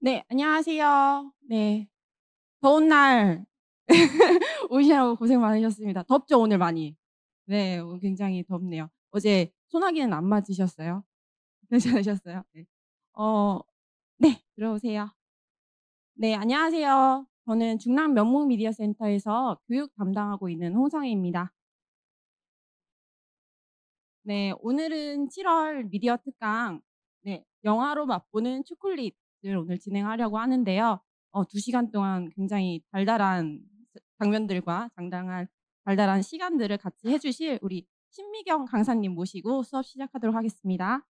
네, 안녕하세요. 네. 더운 날 오시느라고 고생 많으셨습니다. 덥죠, 오늘 많이? 네, 오늘 굉장히 덥네요. 어제 소나기는 안 맞으셨어요? 괜찮으셨어요? 네. 어 네, 들어오세요. 네, 안녕하세요. 저는 중랑 명문미디어센터에서 교육 담당하고 있는 홍성혜입니다. 네, 오늘은 7월 미디어 특강 영화로 맛보는 초콜릿을 오늘 진행하려고 하는데요. 2 시간 동안 굉장히 달달한 장면들과 장당한 달달한 시간들을 같이 해 주실 우리 신미경 강사님 모시고 수업 시작하도록 하겠습니다.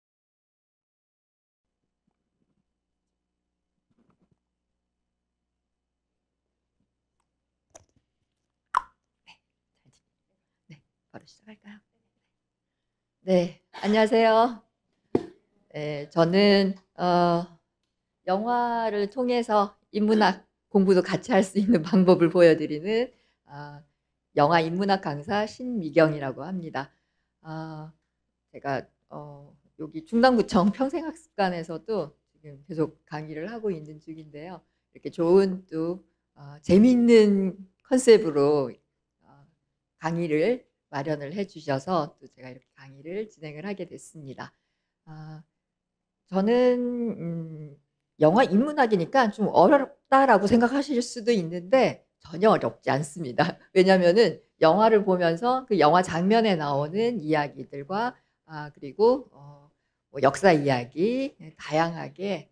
네. 바로 시작할까요? 네. 안녕하세요. 네. 저는 영화를 통해서 인문학 공부도 같이 할 수 있는 방법을 보여드리는 아 영화 인문학 강사 신미경이라고 합니다. 아 제가 여기 중랑구청 평생학습관에서도 지금 계속 강의를 하고 있는 중인데요. 이렇게 좋은 또 재미있는 컨셉으로 강의를 마련을 해 주셔서 또 제가 이렇게 강의를 진행을 하게 됐습니다. 아 저는 영화 인문학이니까 좀 어렵다라고 생각하실 수도 있는데 전혀 어렵지 않습니다. 왜냐하면은 영화를 보면서 그 영화 장면에 나오는 이야기들과 그리고 뭐 역사 이야기 다양하게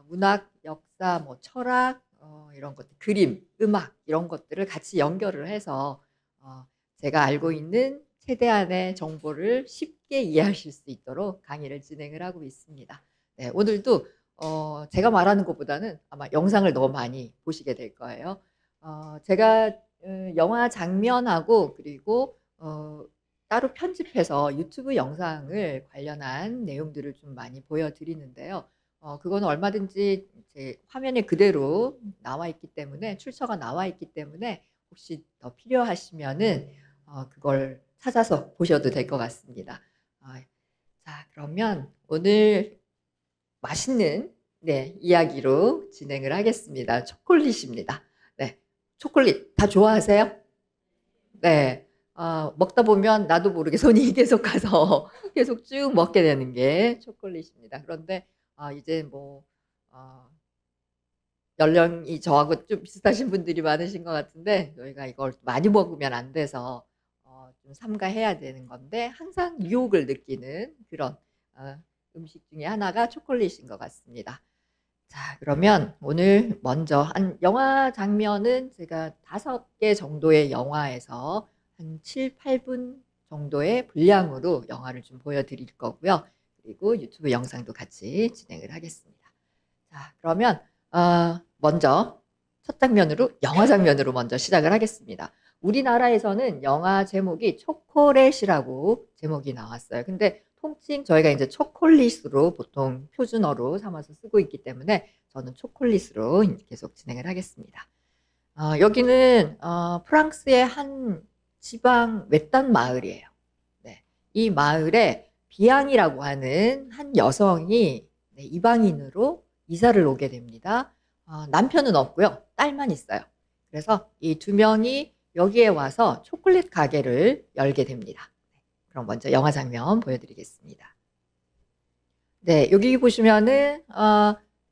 문학, 역사, 뭐 철학 이런 것들 그림, 음악 이런 것들을 같이 연결을 해서 제가 알고 있는 최대한의 정보를 쉽게 이해하실 수 있도록 강의를 진행을 하고 있습니다. 네, 오늘도 제가 말하는 것보다는 아마 영상을 더 많이 보시게 될 거예요. 제가 영화 장면하고 그리고 따로 편집해서 유튜브 영상을 관련한 내용들을 좀 많이 보여드리는데요. 그거는 얼마든지 제 화면에 그대로 나와 있기 때문에 출처가 나와 있기 때문에 혹시 더 필요하시면은 그걸 찾아서 보셔도 될 것 같습니다. 자, 그러면 오늘 맛있는 이야기로 진행을 하겠습니다. 초콜릿입니다. 네. 초콜릿 다 좋아하세요? 네. 먹다 보면 나도 모르게 손이 계속 가서 계속 쭉 먹게 되는 게 초콜릿입니다. 그런데 이제 뭐 어 연령이 저하고 좀 비슷하신 분들이 많으신 것 같은데 저희가 이걸 많이 먹으면 안 돼서 좀 삼가해야 되는 건데 항상 유혹을 느끼는 그런 어 음식 중에 하나가 초콜릿인 것 같습니다. 자, 그러면 오늘 먼저 한 영화 장면은 제가 5개 정도의 영화에서 한 7-8분 정도의 분량으로 영화를 좀 보여드릴 거고요. 그리고 유튜브 영상도 같이 진행을 하겠습니다. 자, 그러면 먼저 첫 장면으로 영화 장면으로 먼저 시작을 하겠습니다. 우리나라에서는 영화 제목이 초콜릿이라고 제목이 나왔어요. 근데 통칭 저희가 이제 초콜릿으로 보통 표준어로 삼아서 쓰고 있기 때문에 저는 초콜릿으로 계속 진행을 하겠습니다. 여기는 프랑스의 한 지방 외딴 마을이에요. 네. 이 마을에 비앙이라고 하는 한 여성이 이방인으로 이사를 오게 됩니다. 남편은 없고요. 딸만 있어요. 그래서 이 두 명이 여기에 와서 초콜릿 가게를 열게 됩니다. 그럼 먼저 영화 장면 보여드리겠습니다. 네, 여기 보시면은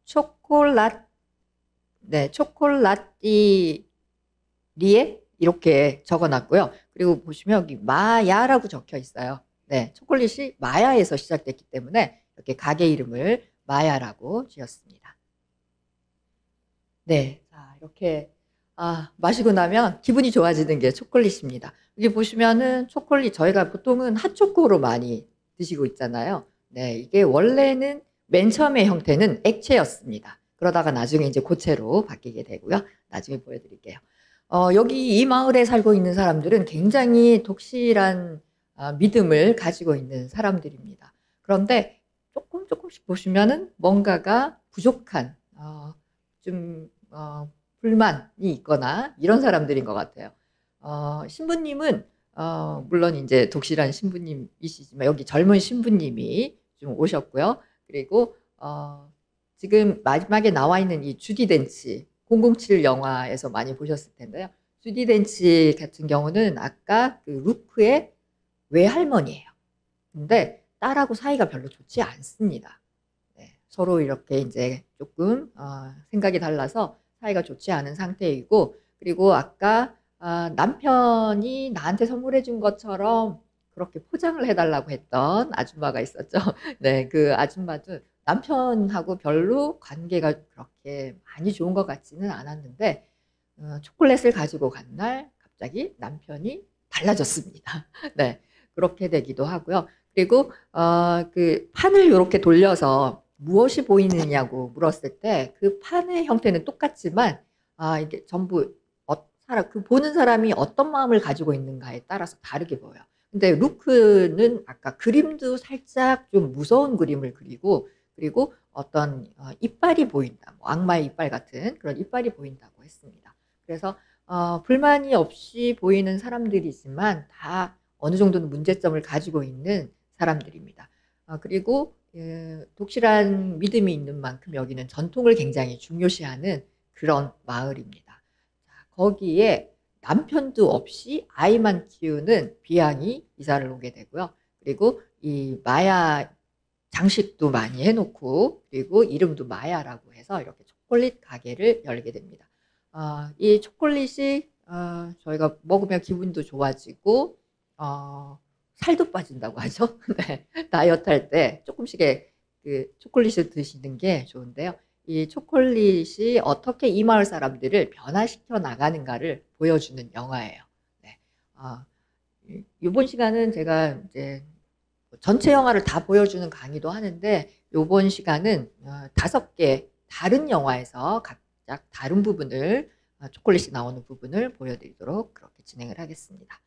초콜릿, 네, 초콜릿이 리에 이렇게 적어 놨고요. 그리고 보시면 여기 마야라고 적혀 있어요. 네, 초콜릿이 마야에서 시작됐기 때문에 이렇게 가게 이름을 마야라고 지었습니다. 네. 자, 이렇게 마시고 나면 기분이 좋아지는 게 초콜릿입니다. 여기 보시면은 초콜릿 저희가 보통은 핫초코로 많이 드시고 있잖아요. 네, 이게 원래는 맨 처음의 형태는 액체였습니다. 그러다가 나중에 이제 고체로 바뀌게 되고요. 나중에 보여드릴게요. 여기 이 마을에 살고 있는 사람들은 굉장히 독실한 믿음을 가지고 있는 사람들입니다. 그런데 조금씩 보시면은 뭔가가 부족한 좀 불만이 있거나 이런 사람들인 것 같아요. 신부님은 물론 이제 독실한 신부님이시지만 여기 젊은 신부님이 좀 오셨고요. 그리고 지금 마지막에 나와 있는 이 주디 덴치 007 영화에서 많이 보셨을 텐데요. 주디 덴치 같은 경우는 아까 그 루크의 외할머니예요. 근데 딸하고 사이가 별로 좋지 않습니다. 네, 서로 이렇게 이제 조금 생각이 달라서 사이가 좋지 않은 상태이고, 그리고 아까 남편이 나한테 선물해 준 것처럼 그렇게 포장을 해달라고 했던 아줌마가 있었죠. 네, 그 아줌마도 남편하고 별로 관계가 그렇게 많이 좋은 것 같지는 않았는데, 초콜릿을 가지고 간 날 갑자기 남편이 달라졌습니다. 네, 그렇게 되기도 하고요. 그리고 그 판을 이렇게 돌려서 무엇이 보이느냐고 물었을 때 그 판의 형태는 똑같지만 이게 전부 그 보는 사람이 어떤 마음을 가지고 있는가에 따라서 다르게 보여요. 근데 루크는 아까 그림도 살짝 좀 무서운 그림을 그리고, 그리고 어떤 이빨이 보인다, 뭐 악마의 이빨 같은 그런 이빨이 보인다고 했습니다. 그래서 불만이 없이 보이는 사람들이지만 다 어느 정도는 문제점을 가지고 있는 사람들입니다. 그리고 독실한 믿음이 있는 만큼 여기는 전통을 굉장히 중요시하는 그런 마을입니다. 거기에 남편도 없이 아이만 키우는 비양이 이사를 오게 되고요. 그리고 이 마야 장식도 많이 해놓고, 그리고 이름도 마야라고 해서 이렇게 초콜릿 가게를 열게 됩니다. 이 초콜릿이 저희가 먹으면 기분도 좋아지고 살도 빠진다고 하죠. 네, 다이어트 할 때 조금씩의 그 초콜릿을 드시는 게 좋은데요. 이 초콜릿이 어떻게 이 마을 사람들을 변화시켜 나가는가를 보여주는 영화예요. 네. 이번 시간은 제가 이제 전체 영화를 다 보여주는 강의도 하는데, 이번 시간은 5개 다른 영화에서 각각 다른 부분을, 초콜릿이 나오는 부분을 보여드리도록 그렇게 진행을 하겠습니다.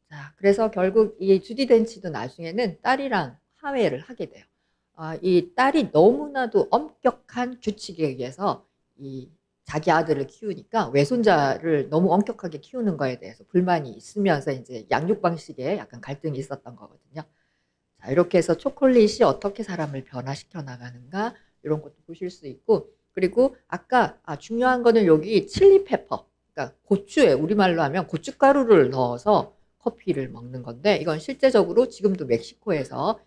자, 그래서 결국 이 주디 덴치도 나중에는 딸이랑 화해를 하게 돼요. 이 딸이 너무나도 엄격한 규칙에 의해서 이 자기 아들을 키우니까 외손자를 너무 엄격하게 키우는 거에 대해서 불만이 있으면서 이제 양육 방식에 약간 갈등이 있었던 거거든요. 자, 이렇게 해서 초콜릿이 어떻게 사람을 변화시켜 나가는가 이런 것도 보실 수 있고, 그리고 아까 중요한 거는 여기 칠리 페퍼, 그러니까 고추에 우리말로 하면 고춧가루를 넣어서 커피를 먹는 건데, 이건 실제적으로 지금도 멕시코에서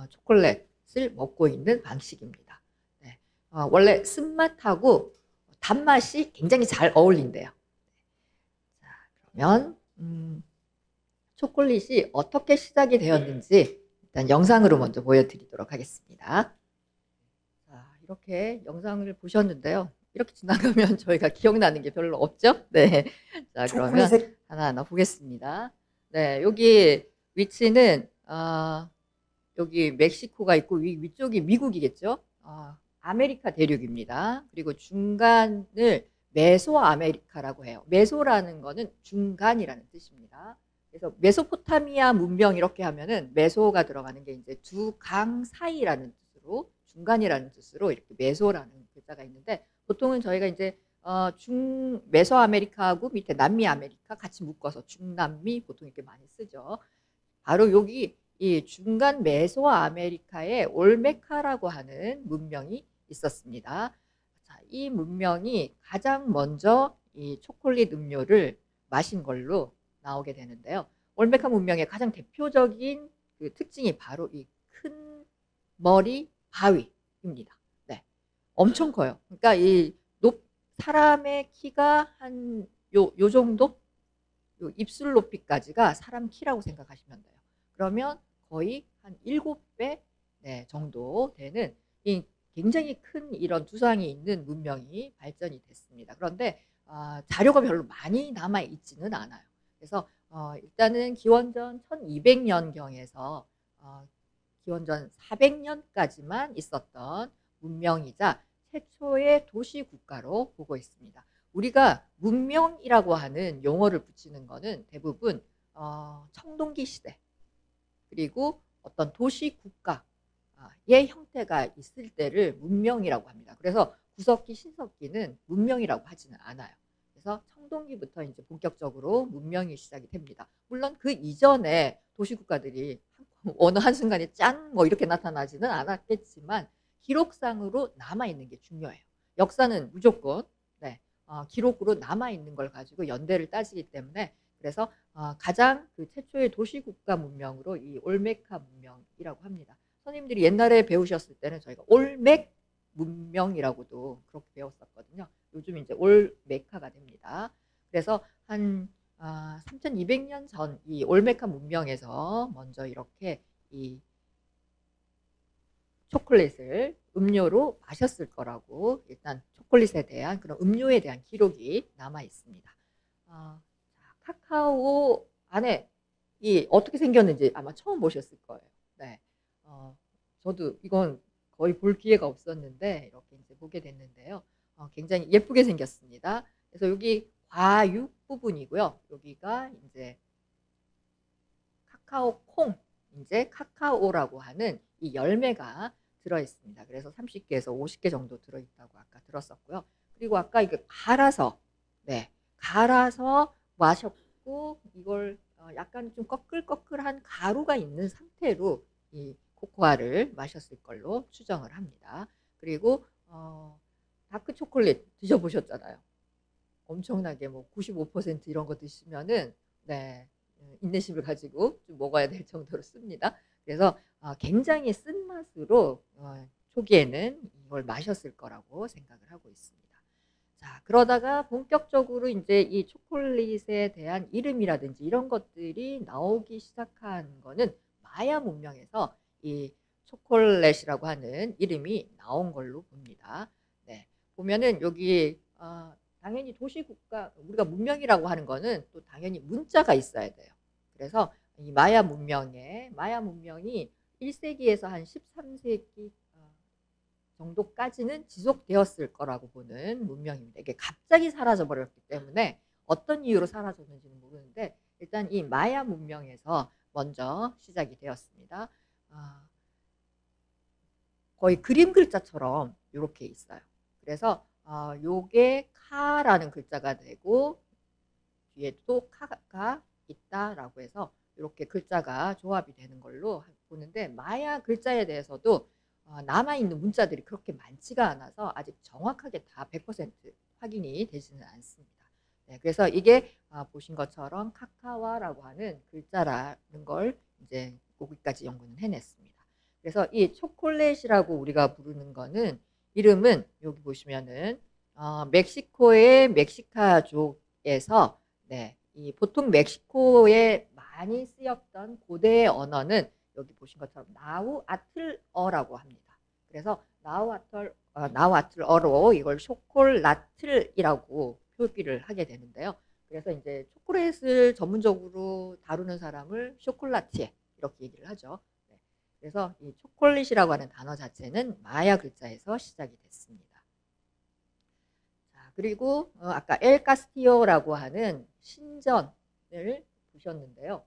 초콜릿을 먹고 있는 방식입니다. 네. 원래 쓴맛하고 단맛이 굉장히 잘 어울린대요. 자, 그러면 초콜릿이 어떻게 시작이 되었는지 일단 영상으로 먼저 보여드리도록 하겠습니다. 자, 이렇게 영상을 보셨는데요. 이렇게 지나가면 저희가 기억나는 게 별로 없죠? 네. 자, 그러면 하나하나 보겠습니다. 네, 여기 위치는 여기 멕시코가 있고 위쪽이 미국이겠죠? 아메리카 대륙입니다. 그리고 중간을 메소아메리카라고 해요. 메소라는 거는 중간이라는 뜻입니다. 그래서 메소포타미아 문명 이렇게 하면은 메소가 들어가는 게 이제 두 강 사이라는 뜻으로, 중간이라는 뜻으로 이렇게 메소라는 글자가 있는데, 보통은 저희가 이제 메소아메리카하고 밑에 남미 아메리카 같이 묶어서 중남미 보통 이렇게 많이 쓰죠. 바로 여기 이 중간 메소아메리카에 올메카라고 하는 문명이 있었습니다. 자, 이 문명이 가장 먼저 이 초콜릿 음료를 마신 걸로 나오게 되는데요. 올메카 문명의 가장 대표적인 그 특징이 바로 이 큰 머리 바위입니다. 네, 엄청 커요. 그러니까 이 사람의 키가 한 요 정도? 요 입술 높이까지가 사람 키라고 생각하시면 돼요. 그러면 거의 한 7배 정도 되는 이 굉장히 큰 이런 두상이 있는 문명이 발전이 됐습니다. 그런데 자료가 별로 많이 남아 있지는 않아요. 그래서 일단은 기원전 1200년경에서 기원전 400년까지만 있었던 문명이자 최초의 도시 국가로 보고 있습니다. 우리가 문명이라고 하는 용어를 붙이는 거는 대부분 청동기 시대, 그리고 어떤 도시 국가의 형태가 있을 때를 문명이라고 합니다. 그래서 구석기, 신석기는 문명이라고 하지는 않아요. 그래서 청동기부터 이제 본격적으로 문명이 시작이 됩니다. 물론 그 이전에 도시 국가들이 어느 한순간에 짠 뭐 이렇게 나타나지는 않았겠지만, 기록상으로 남아있는 게 중요해요. 역사는 무조건 네, 기록으로 남아있는 걸 가지고 연대를 따지기 때문에 그래서 가장 그 최초의 도시국가 문명으로 이 올메카 문명이라고 합니다. 선생님들이 옛날에 배우셨을 때는 저희가 올맥 문명이라고도 그렇게 배웠었거든요. 요즘 이제 올메카가 됩니다. 그래서 한 3200년 전 이 올메카 문명에서 먼저 이렇게 이 초콜릿을 음료로 마셨을 거라고 일단 초콜릿에 대한 그런 음료에 대한 기록이 남아 있습니다. 카카오 안에 이 어떻게 생겼는지 아마 처음 보셨을 거예요. 네. 저도 이건 거의 볼 기회가 없었는데 이렇게 이제 보게 됐는데요. 굉장히 예쁘게 생겼습니다. 그래서 여기 과육 부분이고요. 여기가 이제 카카오 콩, 이제 카카오라고 하는 이 열매가 들어 있습니다. 그래서 30개에서 50개 정도 들어 있다고 아까 들었었고요. 그리고 아까 이게 갈아서 마셨고 이걸 약간 좀 꺼끌꺼끌한 가루가 있는 상태로 이 코코아를 마셨을 걸로 추정을 합니다. 그리고 다크 초콜릿 드셔보셨잖아요. 엄청나게 뭐 95% 이런 거 드시면은 네, 인내심을 가지고 좀 먹어야 될 정도로 씁니다. 그래서 굉장히 쓴맛으로 초기에는 이걸 마셨을 거라고 생각을 하고 있습니다. 자, 그러다가 본격적으로 이제 이 초콜릿에 대한 이름이라든지 이런 것들이 나오기 시작한 거는 마야 문명에서 이 초콜릿이라고 하는 이름이 나온 걸로 봅니다. 네, 보면은 여기 당연히 도시국가 우리가 문명이라고 하는 거는 또 당연히 문자가 있어야 돼요. 그래서 이 마야 문명이 1세기에서 한 13세기 정도까지는 지속되었을 거라고 보는 문명입니다. 이게 갑자기 사라져 버렸기 때문에 어떤 이유로 사라졌는지는 모르는데 일단 이 마야 문명에서 먼저 시작이 되었습니다. 거의 그림 글자처럼 이렇게 있어요. 그래서 요게 카라는 글자가 되고 뒤에 또 카가 있다라고 해서 이렇게 글자가 조합이 되는 걸로 보는데 마야 글자에 대해서도 남아있는 문자들이 그렇게 많지가 않아서 아직 정확하게 다 100% 확인이 되지는 않습니다. 네, 그래서 이게 보신 것처럼 카카와라고 하는 글자라는 걸 이제 여기까지 연구는 해냈습니다. 그래서 이 초콜릿이라고 우리가 부르는 거는 이름은 여기 보시면은 멕시코의 멕시카족에서 네, 이 보통 멕시코에 많이 쓰였던 고대의 언어는 여기 보신 것처럼 나우아틀어라고 합니다. 그래서 나우아틀어로 이걸 쇼콜라틀이라고 표기를 하게 되는데요. 그래서 이제 초콜릿을 전문적으로 다루는 사람을 쇼콜라티에 이렇게 얘기를 하죠. 네. 그래서 이 초콜릿이라고 하는 단어 자체는 마야 글자에서 시작이 됐습니다. 자, 그리고 아까 엘 카스티오라고 하는 신전을 보셨는데요.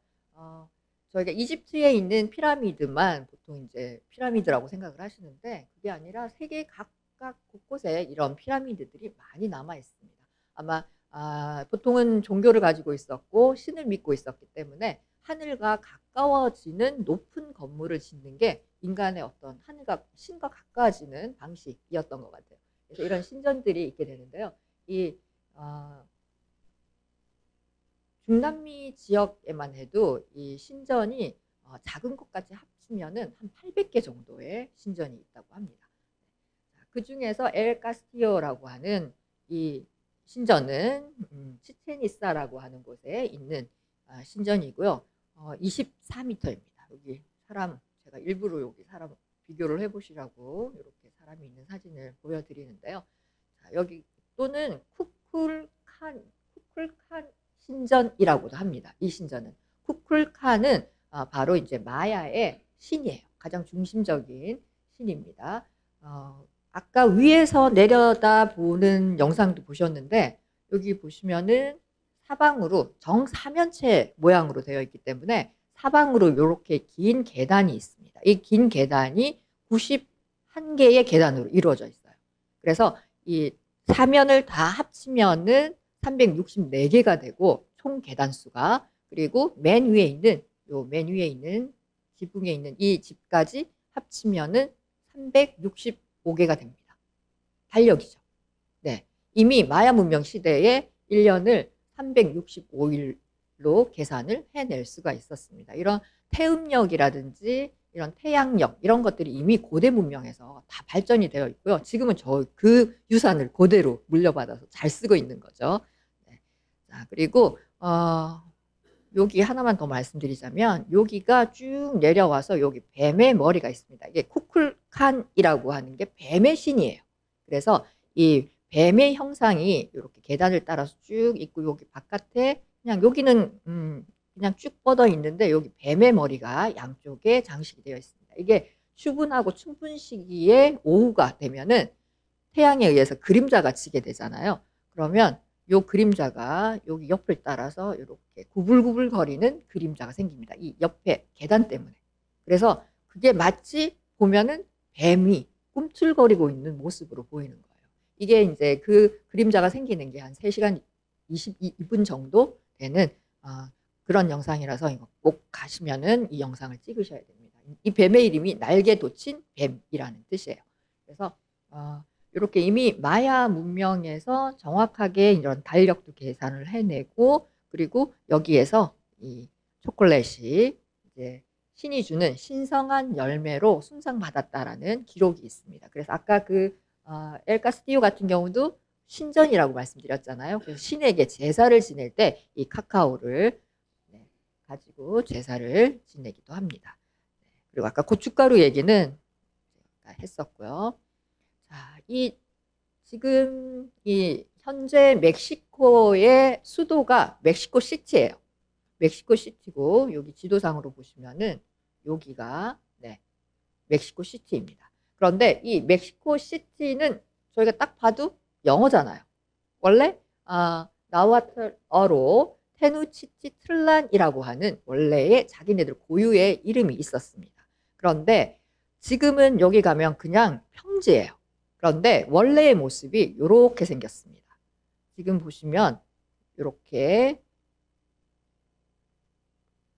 저희가 이집트에 있는 피라미드만 보통 이제 피라미드라고 생각을 하시는데 그게 아니라 세계 각각 곳곳에 이런 피라미드들이 많이 남아 있습니다. 아마 보통은 종교를 가지고 있었고 신을 믿고 있었기 때문에 하늘과 가까워지는 높은 건물을 짓는 게 인간의 어떤 신과 가까워지는 방식이었던 것 같아요. 그래서 이런 신전들이 있게 되는데요. 이 중남미 지역에만 해도 이 신전이 작은 것까지 합치면은 한 800개 정도의 신전이 있다고 합니다. 그 중에서 엘 카스티오라고 하는 이 신전은 치첸 이사라고 하는 곳에 있는 신전이고요. 24m입니다. 여기 제가 일부러 여기 사람 비교를 해보시라고 이렇게 사람이 있는 사진을 보여드리는데요. 자, 여기 또는 쿠쿨칸 신전이라고도 합니다. 이 신전은 쿠쿨칸은 바로 이제 마야의 신이에요. 가장 중심적인 신입니다. 아까 위에서 내려다 보는 영상도 보셨는데 여기 보시면은 사방으로 정사면체 모양으로 되어 있기 때문에 사방으로 이렇게 긴 계단이 있습니다. 이 긴 계단이 91개의 계단으로 이루어져 있어요. 그래서 이 사면을 다 합치면은 364개가 되고 총 계단 수가 그리고 맨 위에 있는 지붕에 있는 이 집까지 합치면은 365개가 됩니다. 달력이죠. 네. 이미 마야 문명 시대에 1년을 365일로 계산을 해낼 수가 있었습니다. 이런 태음력이라든지 이런 태양력 이런 것들이 이미 고대 문명에서 다 발전이 되어 있고요. 지금은 그 유산을 그대로 물려받아서 잘 쓰고 있는 거죠. 네. 자, 그리고 여기 하나만 더 말씀드리자면 여기가 쭉 내려와서 여기 뱀의 머리가 있습니다. 이게 쿠쿨칸이라고 하는 게 뱀의 신이에요. 그래서 이 뱀의 형상이 이렇게 계단을 따라서 쭉 있고 여기 바깥에 그냥 여기는 그냥 쭉 뻗어 있는데 여기 뱀의 머리가 양쪽에 장식이 되어 있습니다. 이게 추분하고 춘분 시기에 오후가 되면은 태양에 의해서 그림자가 지게 되잖아요. 그러면 요 그림자가 여기 옆을 따라서 이렇게 구불구불 거리는 그림자가 생깁니다. 이 옆에 계단 때문에. 그래서 그게 마치 보면은 뱀이 꿈틀거리고 있는 모습으로 보이는 거예요. 이게 이제 그 그림자가 생기는 게 한 3시간 22분 정도 되는 그런 영상이라서 이거 꼭 가시면은 이 영상을 찍으셔야 됩니다. 이 뱀의 이름이 날개 돋친 뱀이라는 뜻이에요. 그래서 이렇게 이미 마야 문명에서 정확하게 이런 달력도 계산을 해내고 그리고 여기에서 이 초콜릿이 이제 신이 주는 신성한 열매로 숭상받았다라는 기록이 있습니다. 그래서 아까 그 엘 카스티요 같은 경우도 신전이라고 말씀드렸잖아요. 그래서 신에게 제사를 지낼 때 이 카카오를 가지고 제사를 지내기도 합니다. 그리고 아까 고춧가루 얘기는 제가 했었고요. 자, 지금 현재 멕시코의 수도가 멕시코 시티예요. 멕시코 시티고 여기 지도상으로 보시면은 여기가 멕시코 시티입니다. 그런데 이 멕시코 시티는 저희가 딱 봐도 영어잖아요. 원래 나와틀어로 테누치티틀란이라고 하는 원래의 자기네들 고유의 이름이 있었습니다. 그런데 지금은 여기 가면 그냥 평지예요. 그런데 원래의 모습이 이렇게 생겼습니다. 지금 보시면 이렇게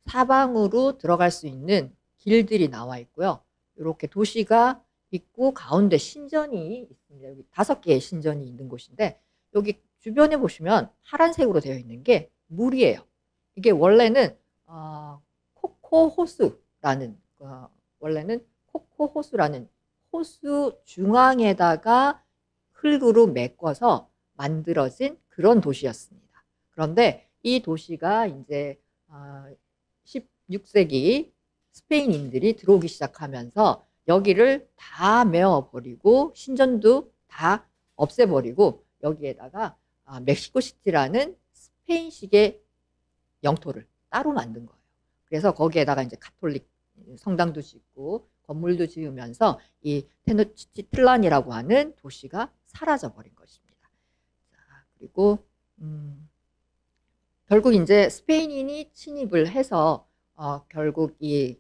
사방으로 들어갈 수 있는 길들이 나와 있고요. 이렇게 도시가 있고 가운데 신전이 있습니다. 여기 5개의 신전이 있는 곳인데 여기 주변에 보시면 파란색으로 되어 있는 게 물이에요. 이게 원래는 코코호수라는 호수 중앙에다가 흙으로 메꿔서 만들어진 그런 도시였습니다. 그런데 이 도시가 이제 16세기 스페인인들이 들어오기 시작하면서 여기를 다 메워버리고 신전도 다 없애버리고 여기에다가 멕시코 시티라는 스페인식의 영토를 따로 만든 거예요. 그래서 거기에다가 이제 가톨릭 성당도 짓고 건물도 지으면서 이 테노치티틀란이라고 하는 도시가 사라져버린 것입니다. 자, 그리고 결국 이제 스페인인이 침입을 해서 결국 이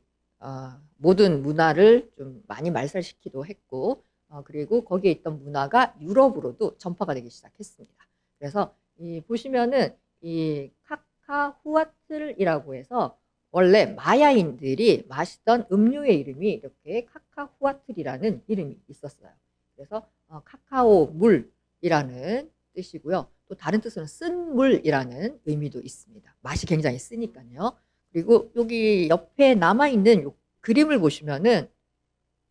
모든 문화를 좀 많이 말살시키기도 했고 그리고 거기에 있던 문화가 유럽으로도 전파가 되기 시작했습니다. 그래서 보시면은 이 카카후아틀이라고 해서 원래 마야인들이 마시던 음료의 이름이 이렇게 카카후아틀이라는 이름이 있었어요. 그래서 카카오 물이라는 뜻이고요. 또 다른 뜻으로는 쓴 물이라는 의미도 있습니다. 맛이 굉장히 쓰니까요. 그리고 여기 옆에 남아있는 요 그림을 보시면은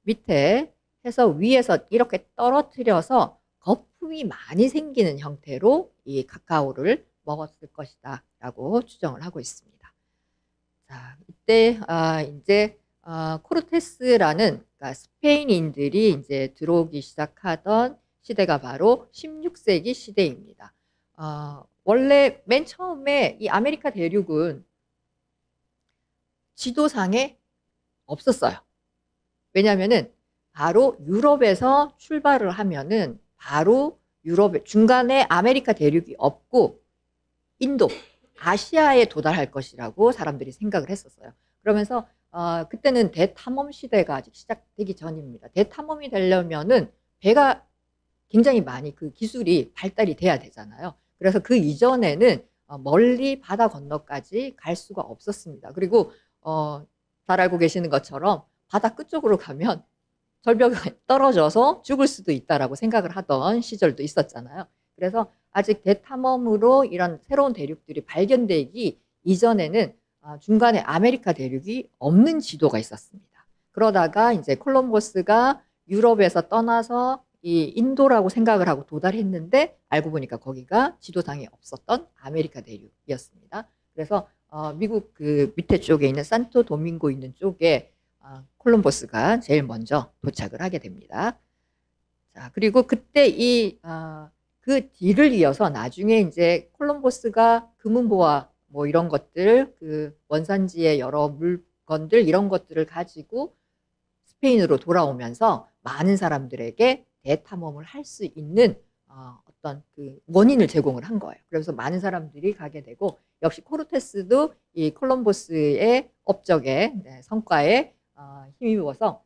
밑에 해서 위에서 이렇게 떨어뜨려서 거품이 많이 생기는 형태로 이 카카오를 먹었을 것이다 라고 추정을 하고 있습니다. 자, 이때 이제 코르테스라는 그러니까 스페인인들이 이제 들어오기 시작하던 시대가 바로 16세기 시대입니다. 원래 맨 처음에 이 아메리카 대륙은 지도상에 없었어요. 왜냐하면은 바로 유럽에서 출발을 하면은 바로 유럽에 중간에 아메리카 대륙이 없고 인도, 아시아에 도달할 것이라고 사람들이 생각을 했었어요. 그러면서 그때는 대탐험 시대가 아직 시작되기 전입니다. 대탐험이 되려면은 배가 굉장히 많이 그 기술이 발달이 돼야 되잖아요. 그래서 그 이전에는 멀리 바다 건너까지 갈 수가 없었습니다. 그리고 잘 알고 계시는 것처럼 바다 끝쪽으로 가면 절벽에 떨어져서 죽을 수도 있다라고 생각을 하던 시절도 있었잖아요. 그래서 아직 대탐험으로 이런 새로운 대륙들이 발견되기 이전에는 중간에 아메리카 대륙이 없는 지도가 있었습니다. 그러다가 이제 콜럼버스가 유럽에서 떠나서 이 인도라고 생각을 하고 도달했는데 알고 보니까 거기가 지도상에 없었던 아메리카 대륙이었습니다. 그래서 미국 그 밑에 쪽에 있는 산토 도밍고 있는 쪽에 콜럼버스가 제일 먼저 도착을 하게 됩니다. 자, 그리고 그때 그 뒤를 이어서 나중에 이제 콜럼버스가 금은보화 뭐 이런 것들, 그 원산지의 여러 물건들 이런 것들을 가지고 스페인으로 돌아오면서 많은 사람들에게 대탐험을 할 수 있는 어떤 그 원인을 제공을 한 거예요. 그래서 많은 사람들이 가게 되고 역시 코르테스도 이 콜럼버스의 업적에 성과에 힘입어서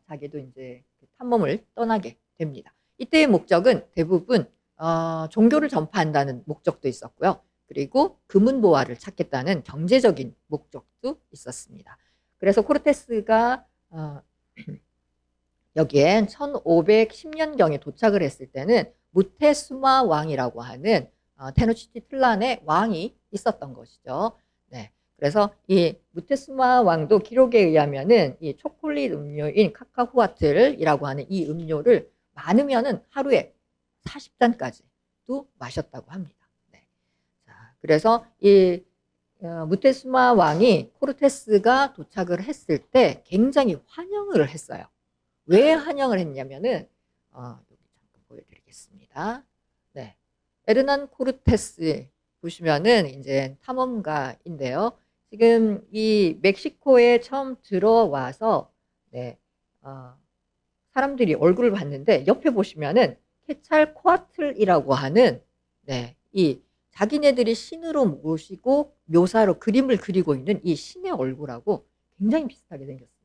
자기도 이제 탐험을 떠나게 됩니다. 이때의 목적은 대부분 종교를 전파한다는 목적도 있었고요. 그리고 금은보화를 찾겠다는 경제적인 목적도 있었습니다. 그래서 코르테스가 여기에 1510년경에 도착을 했을 때는 무테수마 왕이라고 하는 테노치티틀란의 왕이 있었던 것이죠. 네. 그래서 이 무테수마 왕도 기록에 의하면은 이 초콜릿 음료인 카카후아틀이라고 하는 이 음료를 많으면은 하루에 40잔까지도 마셨다고 합니다. 네. 자, 그래서 이 무테수마 왕이 코르테스가 도착을 했을 때 굉장히 환영을 했어요. 왜 환영을 했냐면은 여기 잠깐 보여드리겠습니다. 네, 에르난 코르테스 보시면은 이제 탐험가인데요. 지금 이 멕시코에 처음 들어와서 네, 사람들이 얼굴을 봤는데 옆에 보시면은 케찰코아틀이라고 하는 네, 이 자기네들이 신으로 모시고 묘사로 그림을 그리고 있는 이 신의 얼굴하고 굉장히 비슷하게 생겼습니다.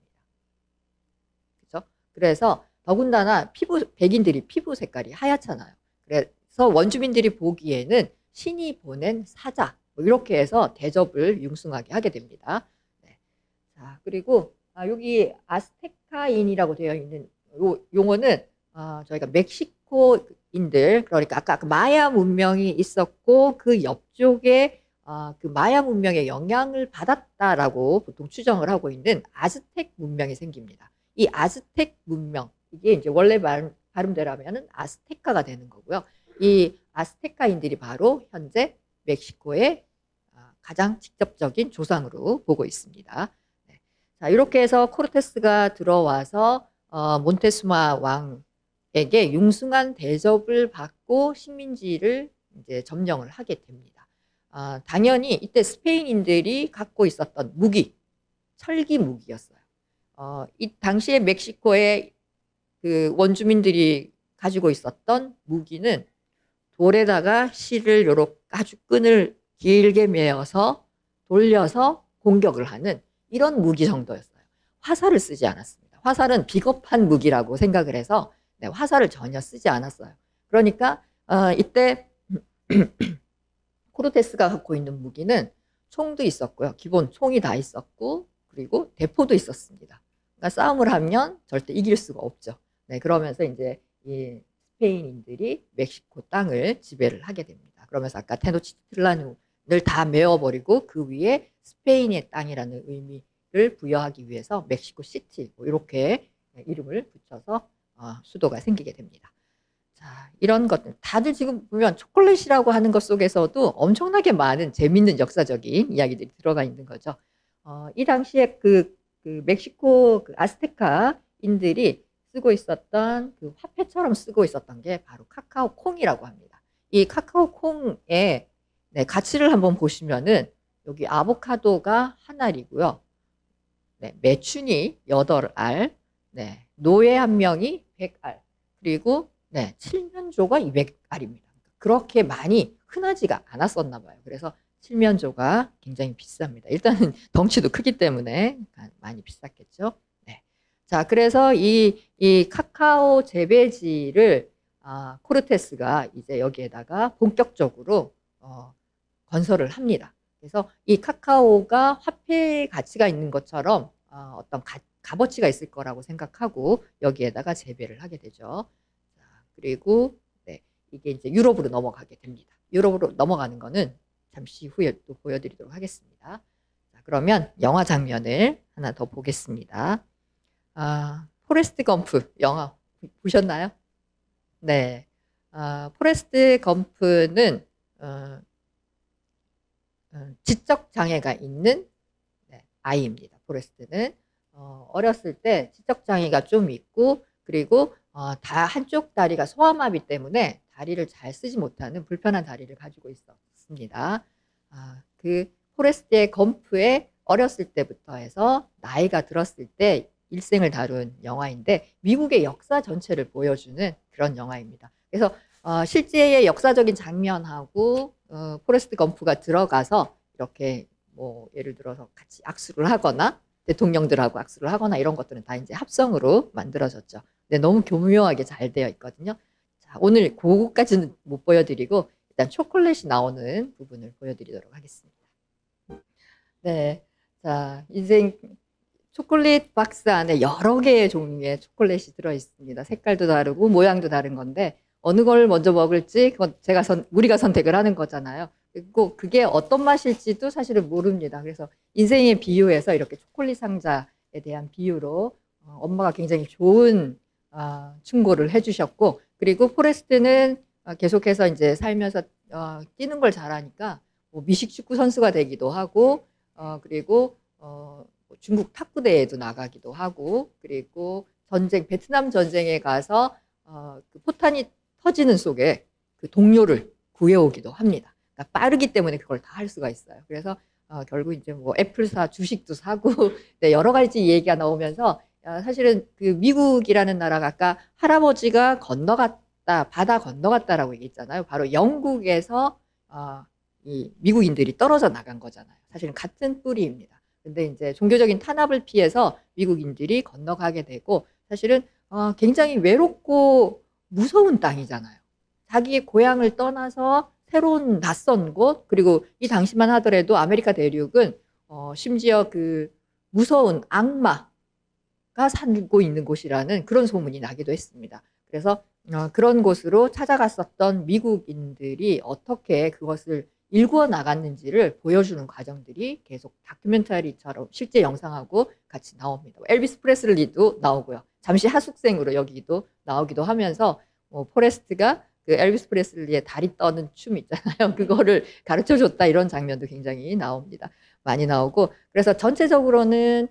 그렇죠? 그래서 더군다나 백인들이 피부 색깔이 하얗잖아요. 그래서 원주민들이 보기에는 신이 보낸 사자 뭐 이렇게 해서 대접을 융숭하게 하게 됩니다. 네. 자, 그리고 여기 아스테카인이라고 되어 있는 요 용어는 저희가 멕시코인들 그러니까 아까 그 마야 문명이 있었고 그 옆쪽에 그 마야 문명의 영향을 받았다라고 보통 추정을 하고 있는 아즈텍 문명이 생깁니다. 이 아즈텍 문명 이게 이제 원래 발음대로하면은 아스테카가 되는 거고요. 이 아스테카인들이 바로 현재 멕시코의 가장 직접적인 조상으로 보고 있습니다. 네. 자, 이렇게 해서 코르테스가 들어와서 몬테수마 왕에게 융숭한 대접을 받고 식민지를 이제 점령을 하게 됩니다. 당연히 이때 스페인인들이 갖고 있었던 무기, 철기 무기였어요. 이 당시에 멕시코의 그 원주민들이 가지고 있었던 무기는 돌에다가 실을 요렇게 아주 끈을 길게 메어서 돌려서 공격을 하는 이런 무기 정도였어요. 화살을 쓰지 않았습니다. 화살은 비겁한 무기라고 생각을 해서 네, 화살을 전혀 쓰지 않았어요. 그러니까 이때 코르테스가 갖고 있는 무기는 총도 있었고요. 기본 총이 다 있었고 그리고 대포도 있었습니다. 그러니까 싸움을 하면 절대 이길 수가 없죠. 네, 그러면서 이제 이 스페인인들이 멕시코 땅을 지배를 하게 됩니다. 그러면서 아까 테노치틀란을 다 메워버리고 그 위에 스페인의 땅이라는 의미를 부여하기 위해서 멕시코 시티 뭐 이렇게 이름을 붙여서 수도가 생기게 됩니다. 자, 이런 것들 다들 지금 보면 초콜릿이라고 하는 것 속에서도 엄청나게 많은 재밌는 역사적인 이야기들이 들어가 있는 거죠. 이 당시에 그 멕시코 그 아스테카인들이 쓰고 있었던 그 화폐처럼 쓰고 있었던 게 바로 카카오 콩이라고 합니다. 이 카카오 콩의 네, 가치를 한번 보시면은 여기 아보카도가 한 알이고요. 네, 매춘이 8알, 네, 노예 한 명이 100알, 그리고 네, 칠면조가 200알입니다. 그렇게 많이 흔하지가 않았었나 봐요. 그래서 칠면조가 굉장히 비쌉니다. 일단은 덩치도 크기 때문에 많이 비쌌겠죠. 네. 자, 그래서 이 카카오 재배지를 코르테스가 이제 여기에다가 본격적으로 건설을 합니다. 그래서 이 카카오가 화폐 가치가 있는 것처럼 어떤 값어치가 있을 거라고 생각하고 여기에다가 재배를 하게 되죠. 자, 그리고 네, 이게 이제 유럽으로 넘어가게 됩니다. 유럽으로 넘어가는 거는 잠시 후에 또 보여드리도록 하겠습니다. 자, 그러면 영화 장면을 하나 더 보겠습니다. 포레스트 검프 영화 보셨나요? 네. 포레스트 검프는 지적 장애가 있는 아이입니다. 포레스트는 어렸을 때 지적 장애가 좀 있고, 그리고 다 한쪽 다리가 소아마비 때문에 다리를 잘 쓰지 못하는 불편한 다리를 가지고 있었습니다. 그 포레스트의 검프의 어렸을 때부터 해서 나이가 들었을 때 일생을 다룬 영화인데, 미국의 역사 전체를 보여주는 그런 영화입니다. 그래서 실제의 역사적인 장면하고 포레스트 검프가 들어가서 이렇게 뭐 예를 들어서 같이 악수를 하거나 대통령들하고 악수를 하거나 이런 것들은 다 이제 합성으로 만들어졌죠. 근데 너무 교묘하게 잘 되어 있거든요. 자, 오늘 그거까지는 못 보여드리고 일단 초콜릿이 나오는 부분을 보여드리도록 하겠습니다. 네, 자, 인생 초콜릿 박스 안에 여러 개의 종류의 초콜릿이 들어있습니다. 색깔도 다르고 모양도 다른 건데 어느 걸 먼저 먹을지 그건 우리가 선택을 하는 거잖아요. 그리고 그게 어떤 맛일지도 사실은 모릅니다. 그래서 인생의 비유에서 이렇게 초콜릿 상자에 대한 비유로 엄마가 굉장히 좋은 충고를 해주셨고, 그리고 포레스트는 계속해서 이제 살면서 뛰는 걸 잘하니까 뭐 미식 축구 선수가 되기도 하고, 그리고 중국 탁구 대회에도 나가기도 하고, 그리고 베트남 전쟁에 가서 그 포탄이 터지는 속에 그 동료를 구해오기도 합니다. 그러니까 빠르기 때문에 그걸 다 할 수가 있어요. 그래서 결국 이제 뭐 애플사 주식도 사고 네, 여러 가지 얘기가 나오면서 사실은 그 미국이라는 나라가 아까 할아버지가 건너갔다, 바다 건너갔다라고 얘기했잖아요. 바로 영국에서 이 미국인들이 떨어져 나간 거잖아요. 사실은 같은 뿌리입니다. 근데 이제 종교적인 탄압을 피해서 미국인들이 건너가게 되고, 사실은 굉장히 외롭고 무서운 땅이잖아요. 자기의 고향을 떠나서 새로운 낯선 곳, 그리고 이 당시만 하더라도 아메리카 대륙은 심지어 그 무서운 악마가 살고 있는 곳이라는 그런 소문이 나기도 했습니다. 그래서 그런 곳으로 찾아갔었던 미국인들이 어떻게 그것을 일구어 나갔는지를 보여주는 과정들이 계속 다큐멘터리처럼 실제 영상하고 같이 나옵니다. 엘비스 프레슬리도 나오고요. 잠시 하숙생으로 여기도 나오기도 하면서 포레스트가 그 엘비스 프레슬리의 다리 떠는 춤 있잖아요. 그거를 가르쳐 줬다, 이런 장면도 굉장히 나옵니다. 많이 나오고, 그래서 전체적으로는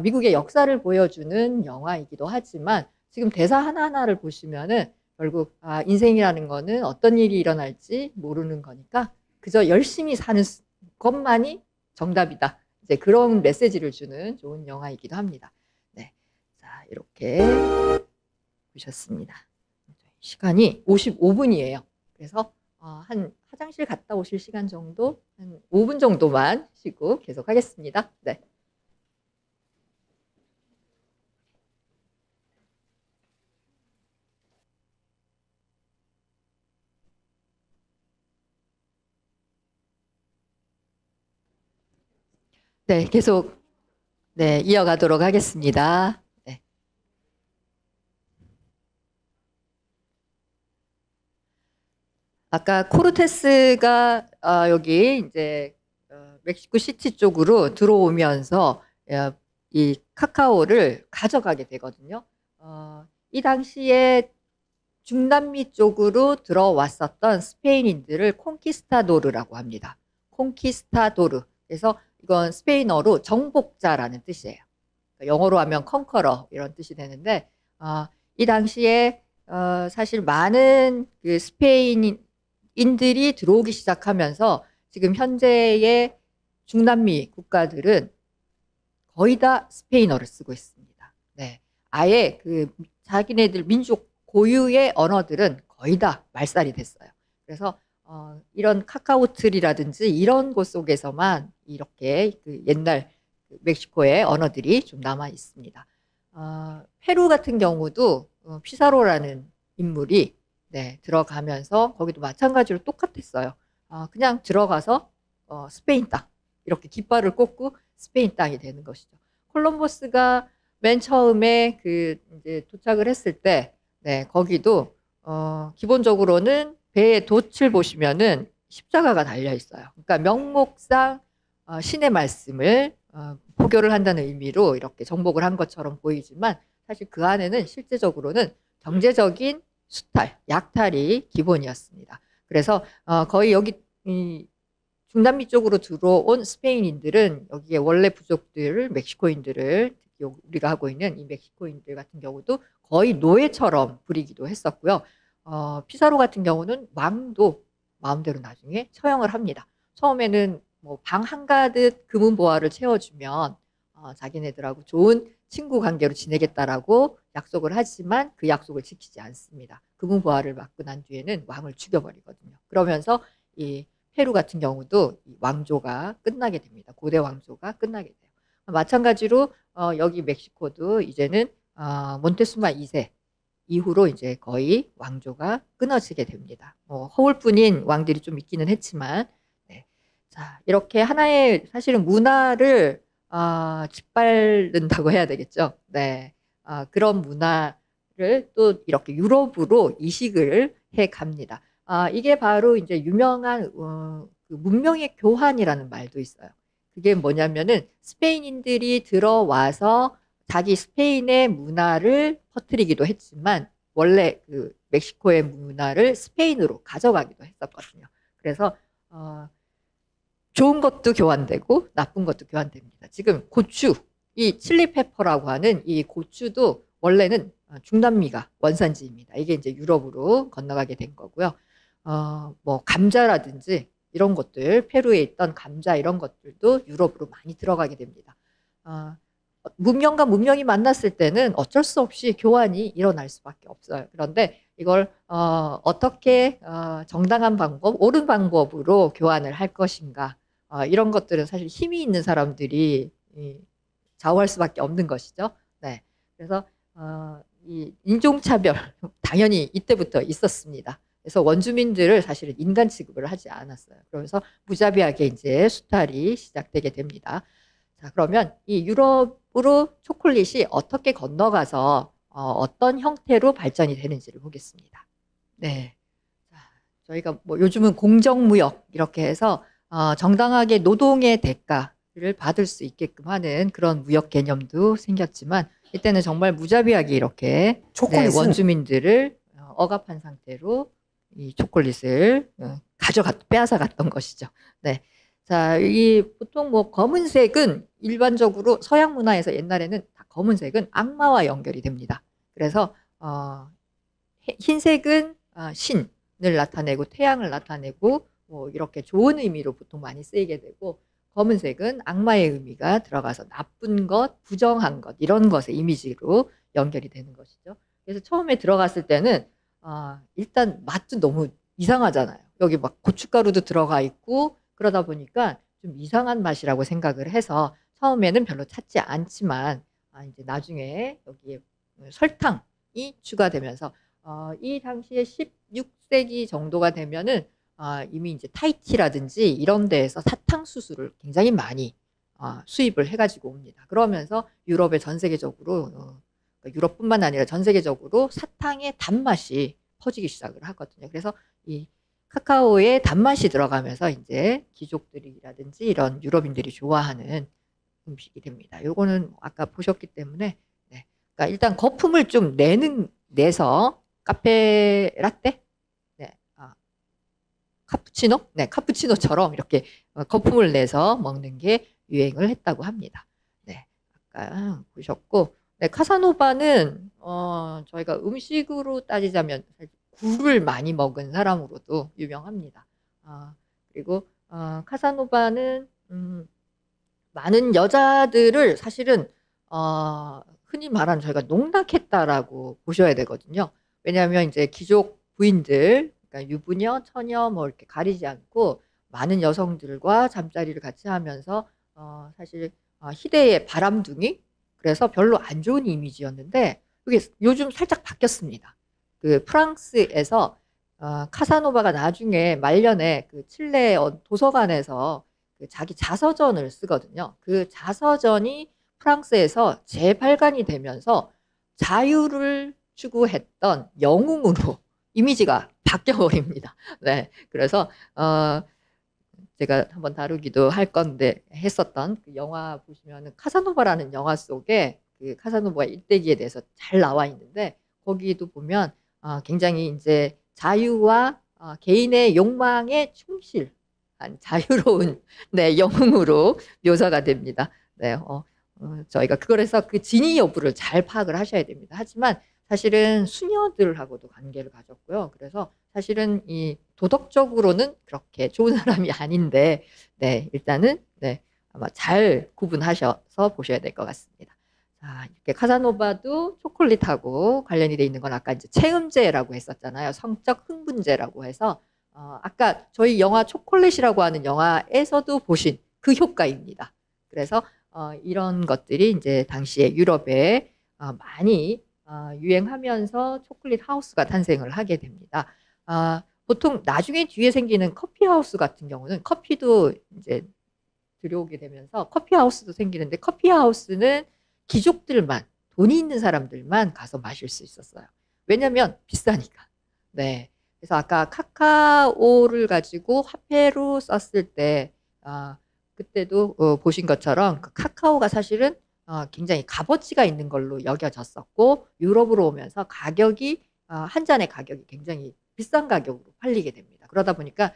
미국의 역사를 보여주는 영화이기도 하지만 지금 대사 하나하나를 보시면은 결국 인생이라는 거는 어떤 일이 일어날지 모르는 거니까 그저 열심히 사는 것만이 정답이다. 이제 그런 메시지를 주는 좋은 영화이기도 합니다. 네, 자, 이렇게 보셨습니다. 시간이 55분이에요. 그래서 한 화장실 갔다 오실 시간 정도, 한 5분 정도만 쉬고 계속 하겠습니다. 네. 네, 계속 네, 이어가도록 하겠습니다. 네. 아까 코르테스가 여기 이제 멕시코 시티 쪽으로 들어오면서 이 카카오를 가져가게 되거든요. 이 당시에 중남미 쪽으로 들어왔었던 스페인인들을 콩키스타도르라고 합니다. 콩키스타도르. 그래서 이건 스페인어로 정복자라는 뜻이에요. 영어로 하면 컨커러 이런 뜻이 되는데, 이 당시에 사실 많은 그 스페인인들이 들어오기 시작하면서 지금 현재의 중남미 국가들은 거의 다 스페인어를 쓰고 있습니다. 네, 아예 그 자기네들 민족 고유의 언어들은 거의 다 말살이 됐어요. 그래서 이런 카카오틀이라든지 이런 곳 속에서만 이렇게 그 옛날 멕시코의 언어들이 좀 남아 있습니다. 페루 같은 경우도 피사로라는 인물이 네, 들어가면서 거기도 마찬가지로 똑같았어요. 그냥 들어가서 스페인 땅 이렇게 깃발을 꽂고 스페인 땅이 되는 것이죠. 콜럼버스가 맨 처음에 그 이제 도착을 했을 때, 네, 거기도 기본적으로는 배의 돛을 보시면은 십자가가 달려 있어요. 그러니까 명목상 신의 말씀을 포교를 한다는 의미로 이렇게 정복을 한 것처럼 보이지만 사실 그 안에는 실제적으로는 경제적인 수탈, 약탈이 기본이었습니다. 그래서 거의 여기 중남미 쪽으로 들어온 스페인인들은 여기에 원래 부족들, 멕시코인들을 특히 우리가 하고 있는 이 멕시코인들 같은 경우도 거의 노예처럼 부리기도 했었고요. 피사로 같은 경우는 왕도 마음대로 나중에 처형을 합니다. 처음에는 뭐 방 한가득 금은 보화를 채워주면 자기네들하고 좋은 친구 관계로 지내겠다라고 약속을 하지만 그 약속을 지키지 않습니다. 금은 보화를 받고 난 뒤에는 왕을 죽여버리거든요. 그러면서 이 페루 같은 경우도 이 왕조가 끝나게 됩니다. 고대 왕조가 끝나게 돼요. 마찬가지로 여기 멕시코도 이제는 몬테수마 2세 이후로 이제 거의 왕조가 끊어지게 됩니다. 허울뿐인 왕들이 좀 있기는 했지만, 네. 자, 이렇게 하나의 사실은 문화를 짓밟는다고 해야 되겠죠. 네. 그런 문화를 또 이렇게 유럽으로 이식을 해 갑니다. 이게 바로 이제 유명한 그 문명의 교환이라는 말도 있어요. 그게 뭐냐면은 스페인인들이 들어와서 자기 스페인의 문화를 퍼뜨리기도 했지만 원래 그 멕시코의 문화를 스페인으로 가져가기도 했었거든요. 그래서 좋은 것도 교환되고 나쁜 것도 교환됩니다. 지금 고추, 이 칠리 페퍼라고 하는 이 고추도 원래는 중남미가 원산지입니다. 이게 이제 유럽으로 건너가게 된 거고요. 뭐 감자라든지 이런 것들, 페루에 있던 감자 이런 것들도 유럽으로 많이 들어가게 됩니다. 문명과 문명이 만났을 때는 어쩔 수 없이 교환이 일어날 수밖에 없어요. 그런데 이걸 어떻게 정당한 방법, 옳은 방법으로 교환을 할 것인가, 이런 것들은 사실 힘이 있는 사람들이 좌우할 수밖에 없는 것이죠. 네. 그래서 이 인종차별 당연히 이때부터 있었습니다. 그래서 원주민들을 사실은 인간 취급을 하지 않았어요. 그러면서 무자비하게 이제 수탈이 시작되게 됩니다. 자, 그러면 이 유럽으로 초콜릿이 어떻게 건너가서 어떤 형태로 발전이 되는지를 보겠습니다. 네. 자, 저희가 뭐 요즘은 공정무역 이렇게 해서 정당하게 노동의 대가를 받을 수 있게끔 하는 그런 무역 개념도 생겼지만 이때는 정말 무자비하게 이렇게 원주민들을 억압한 상태로 이 초콜릿을 빼앗아 갔던 것이죠. 네. 자, 이 보통 뭐 검은색은 일반적으로 서양 문화에서 옛날에는 다 검은색은 악마와 연결이 됩니다. 그래서 흰색은 신을 나타내고 태양을 나타내고 뭐 이렇게 좋은 의미로 보통 많이 쓰이게 되고 검은색은 악마의 의미가 들어가서 나쁜 것, 부정한 것 이런 것의 이미지로 연결이 되는 것이죠. 그래서 처음에 들어갔을 때는 일단 맛도 너무 이상하잖아요. 여기 막 고춧가루도 들어가 있고 그러다 보니까 좀 이상한 맛이라고 생각을 해서 처음에는 별로 찾지 않지만 이제 나중에 여기에 설탕이 추가되면서 이 당시에 16세기 정도가 되면은 이미 이제 타히티라든지 이런 데에서 사탕수수를 굉장히 많이 수입을 해가지고 옵니다. 그러면서 유럽의 전 세계적으로 유럽뿐만 아니라 전 세계적으로 사탕의 단맛이 퍼지기 시작을 하거든요. 그래서 이 카카오에 단맛이 들어가면서 이제 귀족들이라든지 이런 유럽인들이 좋아하는 음식이 됩니다. 요거는 아까 보셨기 때문에 네. 그러니까 일단 거품을 좀 내서 카페 라떼, 네, 카푸치노, 네, 카푸치노처럼 이렇게 거품을 내서 먹는 게 유행을 했다고 합니다. 네, 아까 보셨고, 네, 카사노바는 저희가 음식으로 따지자면 굴을 많이 먹은 사람으로도 유명합니다. 그리고 카사노바는 많은 여자들을 사실은 흔히 말하는 저희가 농락했다라고 보셔야 되거든요. 왜냐하면 이제 귀족 부인들, 그러니까 유부녀, 처녀 뭐 이렇게 가리지 않고 많은 여성들과 잠자리를 같이 하면서 사실 희대의 바람둥이, 그래서 별로 안 좋은 이미지였는데 이게 요즘 살짝 바뀌었습니다. 그 프랑스에서 카사노바가 나중에 말년에 그 칠레 도서관에서 그 자기 자서전을 쓰거든요. 그 자서전이 프랑스에서 재발간이 되면서 자유를 추구했던 영웅으로 이미지가 바뀌어버립니다. 네, 그래서 제가 한번 다루기도 할 건데 했었던 그 영화 보시면은 카사노바라는 영화 속에 그 카사노바의 일대기에 대해서 잘 나와 있는데 거기도 보면 굉장히 이제 자유와 개인의 욕망에 충실한 자유로운 네, 영웅으로 묘사가 됩니다. 네, 저희가 그래서 그 진위 여부를 잘 파악을 하셔야 됩니다. 하지만 사실은 수녀들하고도 관계를 가졌고요. 그래서 사실은 이 도덕적으로는 그렇게 좋은 사람이 아닌데, 네, 일단은, 네, 아마 잘 구분하셔서 보셔야 될 것 같습니다. 자, 이렇게 카사노바도 초콜릿하고 관련이 돼 있는 건 아까 이제 체음제라고 했었잖아요. 성적 흥분제라고 해서, 아까 저희 영화 초콜릿이라고 하는 영화에서도 보신 그 효과입니다. 그래서, 이런 것들이 이제 당시에 유럽에 많이 유행하면서 초콜릿 하우스가 탄생을 하게 됩니다. 보통 나중에 뒤에 생기는 커피 하우스 같은 경우는 커피도 이제 들여오게 되면서 커피 하우스도 생기는데 커피 하우스는 귀족들만, 돈이 있는 사람들만 가서 마실 수 있었어요. 왜냐면 비싸니까. 네. 그래서 아까 카카오를 가지고 화폐로 썼을 때, 그때도 보신 것처럼 그 카카오가 사실은 굉장히 값어치가 있는 걸로 여겨졌었고 유럽으로 오면서 가격이 한 잔의 가격이 굉장히 비싼 가격으로 팔리게 됩니다. 그러다 보니까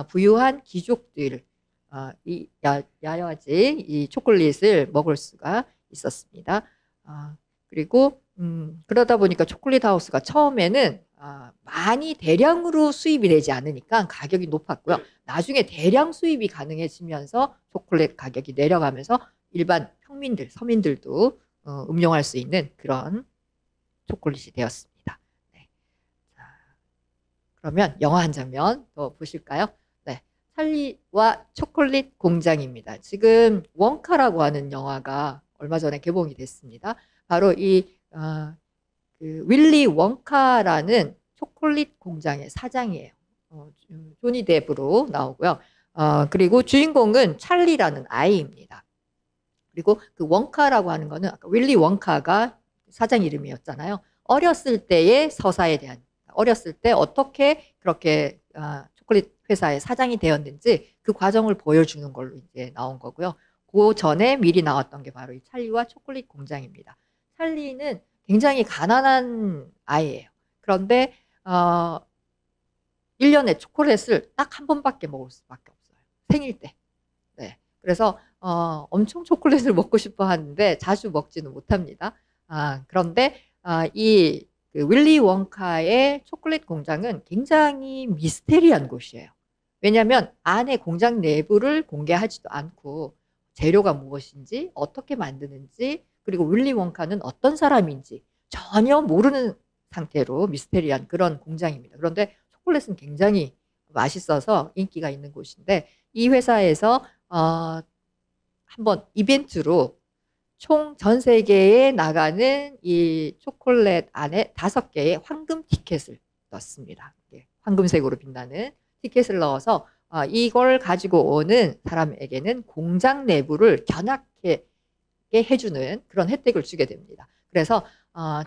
부유한 귀족들 야여지 이 초콜릿을 먹을 수가 있었습니다. 그리고 그러다 보니까 초콜릿 하우스가 처음에는 많이 대량으로 수입이 되지 않으니까 가격이 높았고요. 나중에 대량 수입이 가능해지면서 초콜릿 가격이 내려가면서 일반 평민들, 서민들도 음용할 수 있는 그런 초콜릿이 되었습니다. 네. 자, 그러면 영화 한 장면 더 보실까요? 네, 찰리와 초콜릿 공장입니다. 지금 원카라고 하는 영화가 얼마 전에 개봉이 됐습니다. 바로 그 윌리 원카라는 초콜릿 공장의 사장이에요. 조니 뎁으로 나오고요. 그리고 주인공은 찰리라는 아이입니다. 그리고 그 원카라고 하는 거는 아까 윌리 원카가 사장 이름이었잖아요. 어렸을 때의 서사에 대한, 어렸을 때 어떻게 그렇게 초콜릿 회사의 사장이 되었는지 그 과정을 보여주는 걸로 이제 나온 거고요. 그 전에 미리 나왔던 게 바로 이 찰리와 초콜릿 공장입니다. 찰리는 굉장히 가난한 아이예요. 그런데 1년에 초콜릿을 딱 한 번밖에 먹을 수밖에 없어요. 생일 때. 네. 그래서 엄청 초콜릿을 먹고 싶어 하는데 자주 먹지는 못합니다. 그런데 그 윌리 원카의 초콜릿 공장은 굉장히 미스테리한 곳이에요. 왜냐하면 안에 공장 내부를 공개하지도 않고 재료가 무엇인지 어떻게 만드는지 그리고 윌리 원카는 어떤 사람인지 전혀 모르는 상태로 미스테리한 그런 공장입니다. 그런데 초콜릿은 굉장히 맛있어서 인기가 있는 곳인데 이 회사에서 한번 이벤트로 총 전 세계에 나가는 이 초콜릿 안에 5개의 황금 티켓을 넣습니다. 황금색으로 빛나는 티켓을 넣어서 이걸 가지고 오는 사람에게는 공장 내부를 견학해 해주는 그런 혜택을 주게 됩니다. 그래서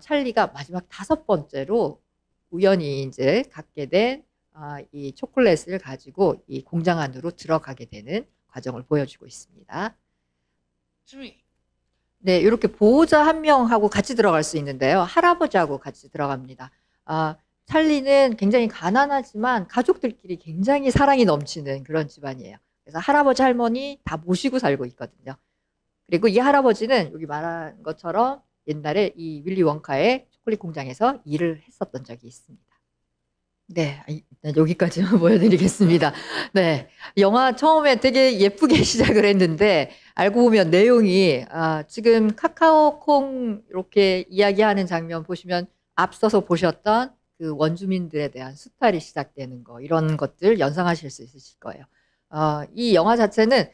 찰리가 마지막 5번째로 우연히 이제 갖게 된 이 초콜릿을 가지고 이 공장 안으로 들어가게 되는 과정을 보여주고 있습니다. 네, 이렇게 보호자 한 명하고 같이 들어갈 수 있는데요. 할아버지하고 같이 들어갑니다. 찰리는 굉장히 가난하지만 가족들끼리 굉장히 사랑이 넘치는 그런 집안이에요. 그래서 할아버지 할머니 다 모시고 살고 있거든요. 그리고 이 할아버지는 여기 말한 것처럼 옛날에 이 윌리 원카의 초콜릿 공장에서 일을 했었던 적이 있습니다. 네, 일단 여기까지만 보여드리겠습니다. 네, 영화 처음에 되게 예쁘게 시작을 했는데 알고 보면 내용이 지금 카카오콩 이렇게 이야기하는 장면 보시면 앞서서 보셨던 그 원주민들에 대한 수탈이 시작되는 거 이런 것들 연상하실 수 있으실 거예요. 이 영화 자체는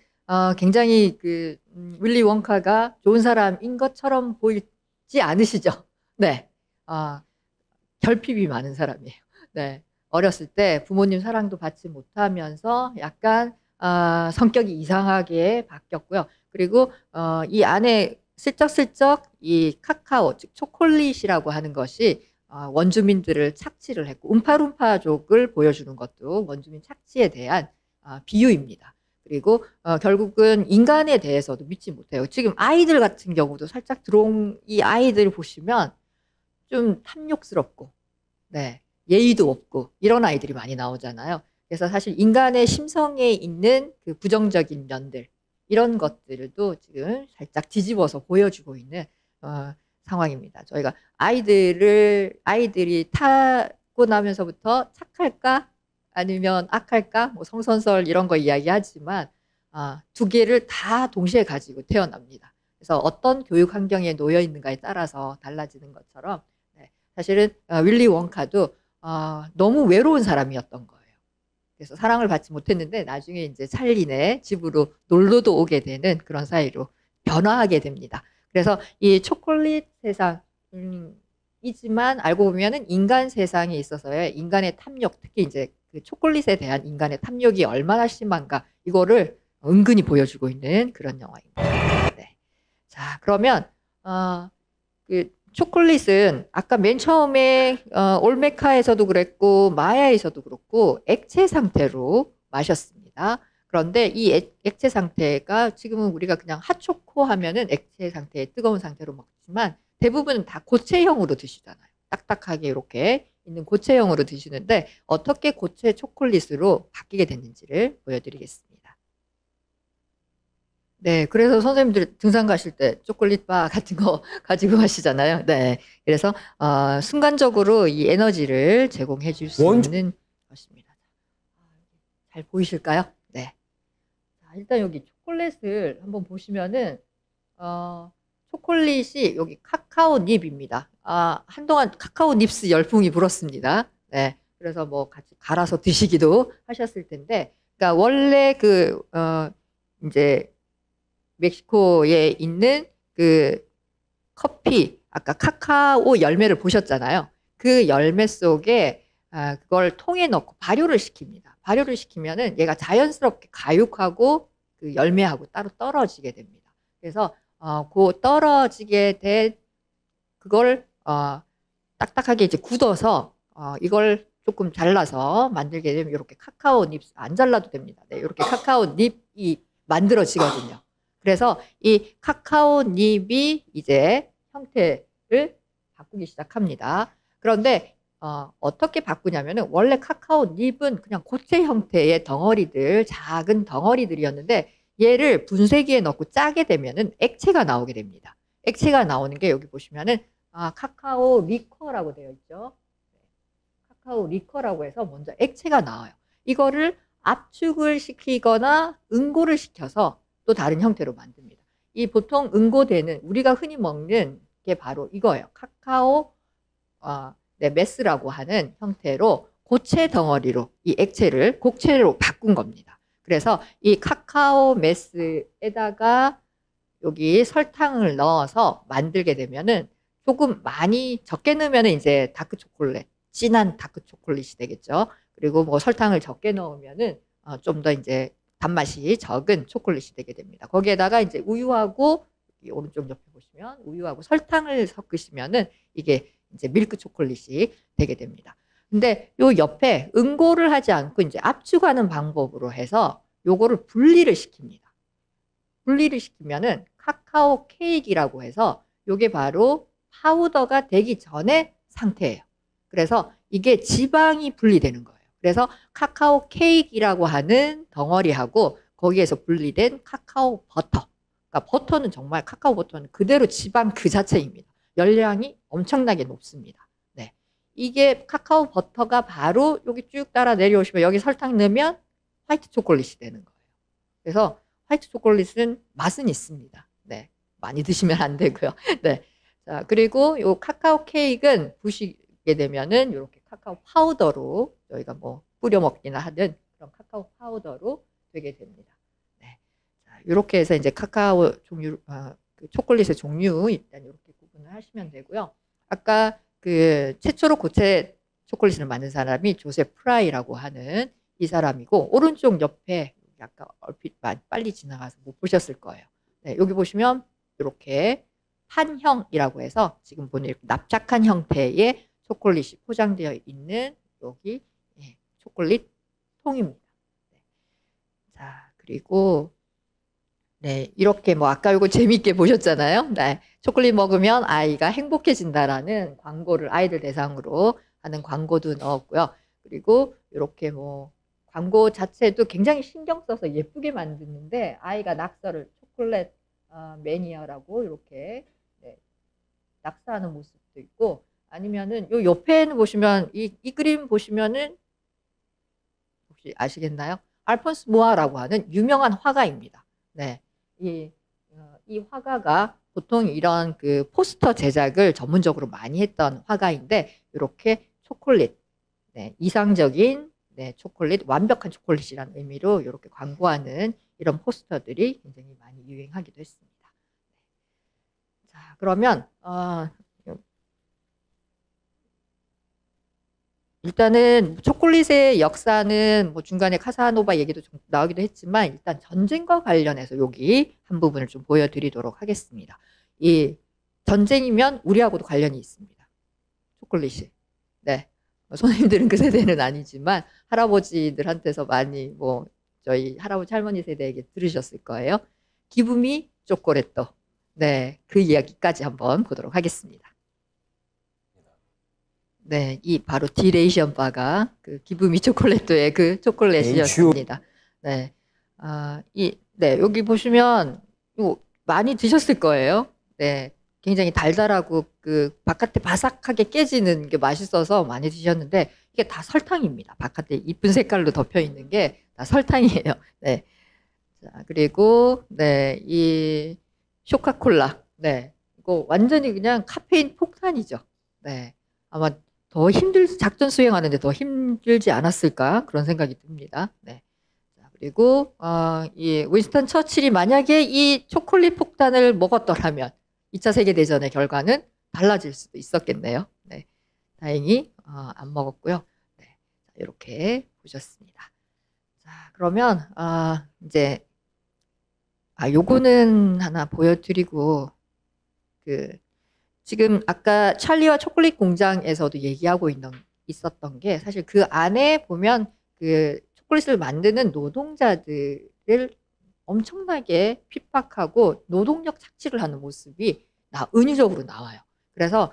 굉장히 그 윌리 원카가 좋은 사람인 것처럼 보이지 않으시죠? 네, 결핍이 많은 사람이에요. 네, 어렸을 때 부모님 사랑도 받지 못하면서 약간 성격이 이상하게 바뀌었고요. 그리고 이 안에 슬쩍슬쩍 이 카카오, 즉 초콜릿이라고 하는 것이 원주민들을 착취를 했고 움파룸파족을 보여주는 것도 원주민 착취에 대한 비유입니다. 그리고 결국은 인간에 대해서도 믿지 못해요. 지금 아이들 같은 경우도 살짝 들어온 이 아이들 보시면 좀 탐욕스럽고, 네, 예의도 없고 이런 아이들이 많이 나오잖아요. 그래서 사실 인간의 심성에 있는 그 부정적인 면들, 이런 것들도 지금 살짝 뒤집어서 보여주고 있는 상황입니다. 저희가 아이들이 타고 나면서부터 착할까 아니면 악할까, 뭐 성선설 이런 거 이야기하지만 두 개를 다 동시에 가지고 태어납니다. 그래서 어떤 교육 환경에 놓여 있는가에 따라서 달라지는 것처럼, 네, 사실은 윌리 원카도 너무 외로운 사람이었던 거예요. 그래서 사랑을 받지 못했는데 나중에 이제 찰리네 집으로 놀러도 오게 되는 그런 사이로 변화하게 됩니다. 그래서 이 초콜릿 세상이지만 알고 보면은 인간 세상에 있어서의 인간의 탐욕, 특히 이제 그 초콜릿에 대한 인간의 탐욕이 얼마나 심한가, 이거를 은근히 보여주고 있는 그런 영화입니다. 네. 자, 그러면 그 초콜릿은 아까 맨 처음에 올메카에서도 그랬고 마야에서도 그렇고 액체 상태로 마셨습니다. 그런데 이 액체 상태가 지금은 우리가 그냥 핫초코 하면은 액체 상태에 뜨거운 상태로 먹지만 대부분 다 고체형으로 드시잖아요. 딱딱하게 이렇게 있는 고체형으로 드시는데 어떻게 고체 초콜릿으로 바뀌게 됐는지를 보여드리겠습니다. 네, 그래서 선생님들 등산 가실 때 초콜릿바 같은 거 가지고 가시잖아요. 네, 그래서 순간적으로 이 에너지를 제공해 줄 수 있는 것입니다. 잘 보이실까요? 네. 자, 일단 여기 초콜릿을 한번 보시면은 초콜릿이 여기 카카오 닙입니다. 한동안 카카오 닙스 열풍이 불었습니다. 네, 그래서 뭐 같이 갈아서 드시기도 하셨을 텐데, 그러니까 원래 그 이제 멕시코에 있는 그 커피, 아까 카카오 열매를 보셨잖아요. 그 열매 속에 그걸 통에 넣고 발효를 시킵니다. 발효를 시키면은 얘가 자연스럽게 가육하고 그 열매하고 따로 떨어지게 됩니다. 그래서 그 떨어지게 된 그걸 딱딱하게 이제 굳어서 이걸 조금 잘라서 만들게 되면 이렇게 카카오 닙, 안 잘라도 됩니다. 네, 이렇게 카카오 닙이 만들어지거든요. 그래서 이 카카오 닙이 이제 형태를 바꾸기 시작합니다. 그런데 어떻게 바꾸냐면은 원래 카카오 닙은 그냥 고체 형태의 덩어리들, 작은 덩어리들이었는데 얘를 분쇄기에 넣고 짜게 되면은 액체가 나오게 됩니다. 액체가 나오는 게 여기 보시면은 카카오 리커라고 되어 있죠. 카카오 리커라고 해서 먼저 액체가 나와요. 이거를 압축을 시키거나 응고를 시켜서 또 다른 형태로 만듭니다. 이 보통 응고되는 우리가 흔히 먹는 게 바로 이거예요. 카카오 네, 메스라고 하는 형태로 고체 덩어리로 이 액체를 곡체로 바꾼 겁니다. 그래서 이 카카오 메스에다가 여기 설탕을 넣어서 만들게 되면은 조금 많이 적게 넣으면 이제 다크 초콜릿, 진한 다크 초콜릿이 되겠죠. 그리고 뭐 설탕을 적게 넣으면은 좀 더 이제 단맛이 적은 초콜릿이 되게 됩니다. 거기에다가 이제 우유하고 오른쪽 옆에 보시면 우유하고 설탕을 섞으시면은 이게 이제 밀크 초콜릿이 되게 됩니다. 근데 요 옆에 응고를 하지 않고 이제 압축하는 방법으로 해서 요거를 분리를 시킵니다. 분리를 시키면은 카카오 케이크라고 해서 요게 바로 파우더가 되기 전의 상태예요. 그래서 이게 지방이 분리되는 거예요. 그래서 카카오 케이크라고 하는 덩어리하고 거기에서 분리된 카카오 버터. 그러니까 버터는 정말 카카오 버터는 그대로 지방 그 자체입니다. 열량이 엄청나게 높습니다. 네. 이게 카카오 버터가 바로 여기 쭉 따라 내려오시면 여기 설탕 넣으면 화이트 초콜릿이 되는 거예요. 그래서 화이트 초콜릿은 맛은 있습니다. 네. 많이 드시면 안 되고요. 네. 자, 그리고 요 카카오 케이크는 부시게 되면은 이렇게 카카오 파우더로 저희가 뭐 뿌려 먹기나 하는 그런 카카오 파우더로 되게 됩니다. 네. 자, 이렇게 해서 이제 카카오 종류, 그 초콜릿의 종류 일단 이렇게 구분을 하시면 되고요. 아까 그 최초로 고체 초콜릿을 만든 사람이 조셉 프라이라고 하는 이 사람이고 오른쪽 옆에 아까 얼핏 빨리 지나가서 못 보셨을 거예요. 네, 여기 보시면 이렇게 판형이라고 해서 지금 보는 이렇게 납작한 형태의 초콜릿이 포장되어 있는 여기 초콜릿 통입니다. 네. 자, 그리고 네, 이렇게 뭐 아까 이거 재밌게 보셨잖아요. 네, 초콜릿 먹으면 아이가 행복해진다라는 광고를 아이들 대상으로 하는 광고도 넣었고요. 그리고 이렇게 뭐 광고 자체도 굉장히 신경 써서 예쁘게 만드는데 아이가 낙서를 초콜릿 매니아라고 이렇게 낙서하는 모습도 있고 아니면은 요 옆에는 보시면 이 그림 보시면은 혹시 아시겠나요? 알폰스 모아라고 하는 유명한 화가입니다. 네, 이 화가가 보통 이런 그 포스터 제작을 전문적으로 많이 했던 화가인데 이렇게 초콜릿, 이상적인 초콜릿, 완벽한 초콜릿이라는 의미로 이렇게 광고하는 이런 포스터들이 굉장히 많이 유행하기도 했습니다. 자, 그러면 일단은 초콜릿의 역사는 뭐 중간에 카사노바 얘기도 좀 나오기도 했지만 일단 전쟁과 관련해서 여기 한 부분을 좀 보여드리도록 하겠습니다. 이 전쟁이면 우리하고도 관련이 있습니다. 초콜릿이. 네. 선생님들은 그 세대는 아니지만 할아버지들한테서 많이 뭐 저희 할아버지 할머니 세대에게 들으셨을 거예요. 기브미 초콜릿도. 네. 그 이야기까지 한번 보도록 하겠습니다. 네, 이 바로 디레이션 바가 그 기브미 초콜릿도의 그 초콜릿이었습니다. 네, 여기 보시면 이거 많이 드셨을 거예요. 네, 굉장히 달달하고 그 바깥에 바삭하게 깨지는 게 맛있어서 많이 드셨는데 이게 다 설탕입니다. 바깥에 이쁜 색깔로 덮여 있는 게 다 설탕이에요. 네, 자 그리고 이 쇼카콜라, 이거 완전히 그냥 카페인 폭탄이죠. 네, 아마 더 작전 수행하는데 더 힘들지 않았을까 그런 생각이 듭니다. 네. 자, 그리고 이 윈스턴 처칠이 만약에 이 초콜릿 폭탄을 먹었더라면 2차 세계대전의 결과는 달라질 수도 있었겠네요. 네. 다행히 안 먹었고요. 네. 자, 이렇게 보셨습니다. 자, 그러면 이제 요거는 하나 보여드리고 지금 아까 찰리와 초콜릿 공장에서도 얘기하고 있었던 게 사실 그 안에 보면 그 초콜릿을 만드는 노동자들을 엄청나게 핍박하고 노동력 착취를 하는 모습이 은유적으로 나와요. 그래서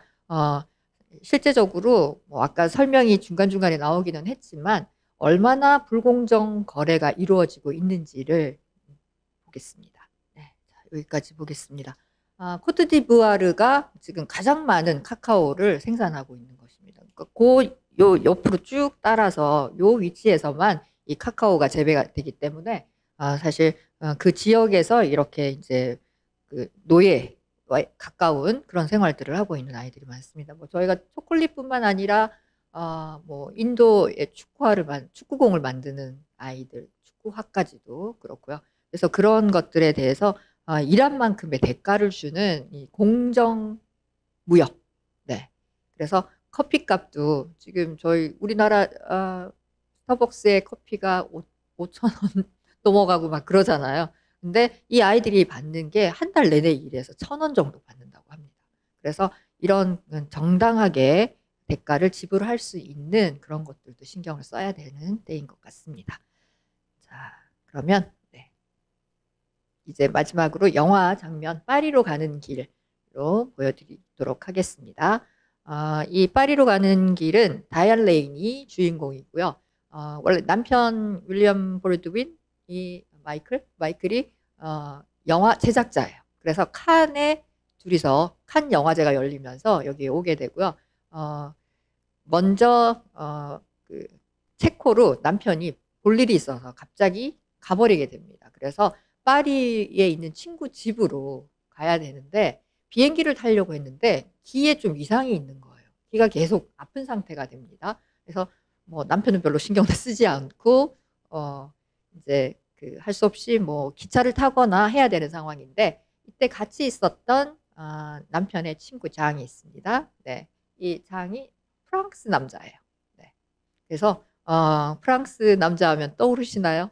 실제적으로 뭐 아까 설명이 중간중간에 나오기는 했지만 얼마나 불공정 거래가 이루어지고 있는지를 보겠습니다. 네, 자, 여기까지 보겠습니다. 코트디부아르가 지금 가장 많은 카카오를 생산하고 있는 것입니다. 그러니까 요 옆으로 쭉 따라서 요 위치에서만 이 카카오가 재배가 되기 때문에 사실 그 지역에서 이렇게 이제 그 노예와 가까운 그런 생활들을 하고 있는 아이들이 많습니다. 뭐 저희가 초콜릿뿐만 아니라 뭐 인도의 축구공을 만드는 아이들, 축구화까지도 그렇고요. 그래서 그런 것들에 대해서 일한 만큼의 대가를 주는 이 공정 무역. 네. 그래서 커피값도 지금 우리나라 스타벅스의 커피가 5,000원 넘어가고 막 그러잖아요. 근데 이 아이들이 받는 게 한 달 내내 일해서 1,000원 정도 받는다고 합니다. 그래서 이런 정당하게 대가를 지불할 수 있는 그런 것들도 신경을 써야 되는 때인 것 같습니다. 자, 그러면 이제 마지막으로 영화 장면 파리로 가는 길로 보여드리도록 하겠습니다. 이 파리로 가는 길은 다이안 레인이 주인공이고요. 원래 남편 윌리엄 볼드윈, 이 마이클이 영화 제작자예요. 그래서 칸에 둘이서 칸 영화제가 열리면서 여기에 오게 되고요. 먼저 그 체코로 남편이 볼 일이 있어서 갑자기 가버리게 됩니다. 그래서 파리에 있는 친구 집으로 가야 되는데 비행기를 타려고 했는데 기에 좀 이상이 있는 거예요. 기가 계속 아픈 상태가 됩니다. 그래서 뭐 남편은 별로 신경도 쓰지 않고 이제 그 할 수 없이 뭐 기차를 타거나 해야 되는 상황인데 이때 같이 있었던 남편의 친구 장이 있습니다. 네, 이 장이 프랑스 남자예요. 네, 그래서 프랑스 남자 하면 떠오르시나요?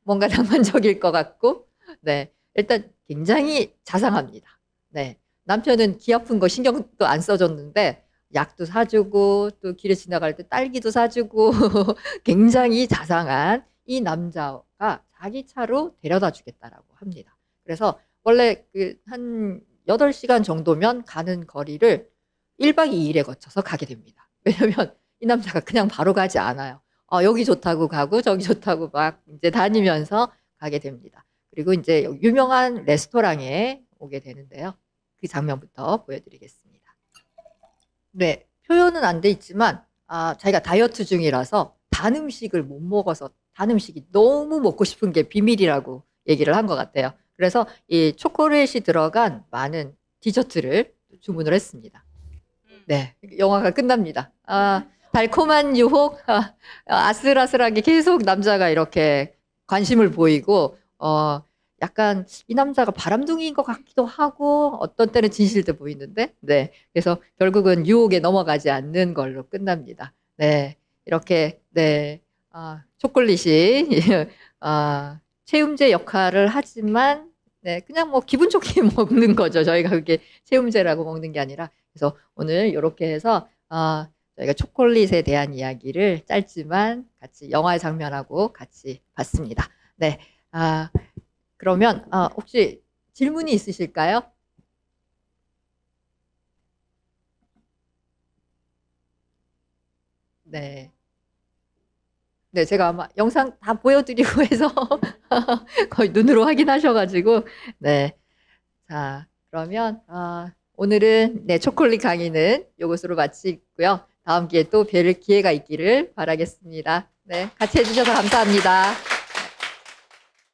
뭔가 낭만적일 것 같고, 네, 일단 굉장히 자상합니다. 네, 남편은 기 아픈 거 신경도 안 써줬는데 약도 사주고 또 길에 지나갈 때 딸기도 사주고 굉장히 자상한 이 남자가 자기 차로 데려다 주겠다라고 합니다. 그래서 원래 그 한 8시간 정도면 가는 거리를 1박 2일에 거쳐서 가게 됩니다. 왜냐면 이 남자가 그냥 바로 가지 않아요. 여기 좋다고 가고 저기 좋다고 막 이제 다니면서 가게 됩니다. 그리고 이제 유명한 레스토랑에 오게 되는데요. 그 장면부터 보여드리겠습니다. 네, 표현은 안 돼 있지만 자기가 다이어트 중이라서 단 음식을 못 먹어서 단 음식이 너무 먹고 싶은 게 비밀이라고 얘기를 한 것 같아요. 그래서 이 초콜릿이 들어간 많은 디저트를 주문을 했습니다. 네, 영화가 끝납니다. 달콤한 유혹, 아슬아슬하게 계속 남자가 이렇게 관심을 보이고, 약간 이 남자가 바람둥이인 것 같기도 하고, 어떤 때는 진실돼 보이는데, 네. 그래서 결국은 유혹에 넘어가지 않는 걸로 끝납니다. 네. 이렇게, 네. 초콜릿이, 체움제 역할을 하지만, 네. 그냥 뭐 기분 좋게 먹는 거죠. 저희가 그게 체움제라고 먹는 게 아니라. 그래서 오늘 이렇게 해서, 저희가 초콜릿에 대한 이야기를 짧지만 같이 영화의 장면하고 같이 봤습니다. 네. 그러면 혹시 질문이 있으실까요? 네. 네, 제가 아마 영상 다 보여드리고 해서 거의 눈으로 확인하셔가지고 네. 자, 그러면 오늘은 네, 초콜릿 강의는 이것으로 마치고요. 다음 기회에 또 뵐 기회가 있기를 바라겠습니다. 네, 같이 해주셔서 감사합니다.